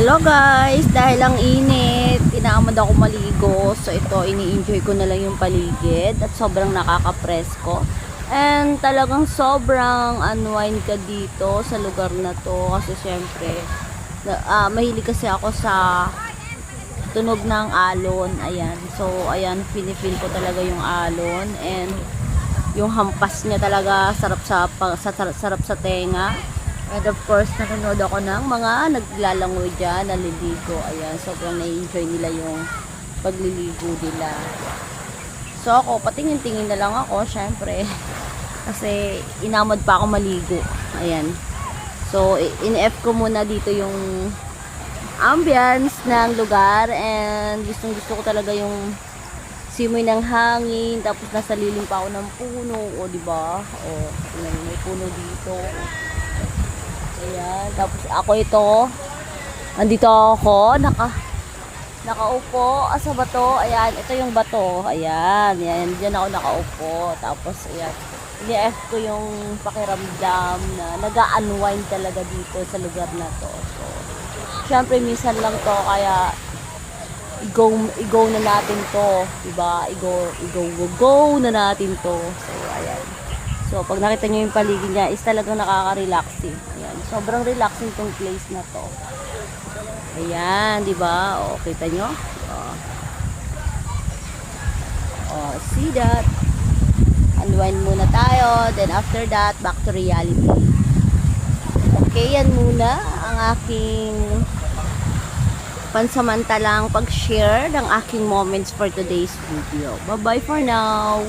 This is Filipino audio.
Hello guys, dahil ang init, inaamad ako maligo. So ito, ini-enjoy ko na lang yung paligid at sobrang nakaka-presko. And talagang sobrang unwind ka dito sa lugar na to kasi syempre mahilig kasi ako sa tunog ng alon. Ayan. So ayan, pinipil ko talaga yung alon and yung hampas niya talaga sarap sa tenga. And of course, nanonood ako ng mga naglalangoy dyan, naliligo. Ayan, sobrang na-enjoy nila yung pagliligo nila. So ako, patingin-tingin na lang ako, syempre. Kasi inamad pa ako maligo. Ayan. So, in-F ko muna dito yung ambience ng lugar. And gustong-gusto ko talaga yung simoy ng hangin. Tapos nasa lilim pa ako ng puno. O, diba? O, may puno dito. Ayan, tapos ako ito, andito ako, nakaupo sa bato. Ayan, ito yung bato. Ayan, diyan ako nakaupo. Tapos, ayan, i-F ko yung pakiramdam na nag-unwind talaga dito sa lugar na to. So, syempre, minsan lang to, kaya i-go na natin to. Diba? I-go na natin to. So, ayan. So, pag nakita nyo yung paligid niya, is talagang nakaka-relaxing. Ayan. Sobrang relaxing tong place na to. Ayan, di ba? O, kita nyo? O, see that? Unwind muna tayo. Then, after that, back to reality. Okay, yan muna ang aking pansamantalang pag-share ng aking moments for today's video. Bye-bye for now!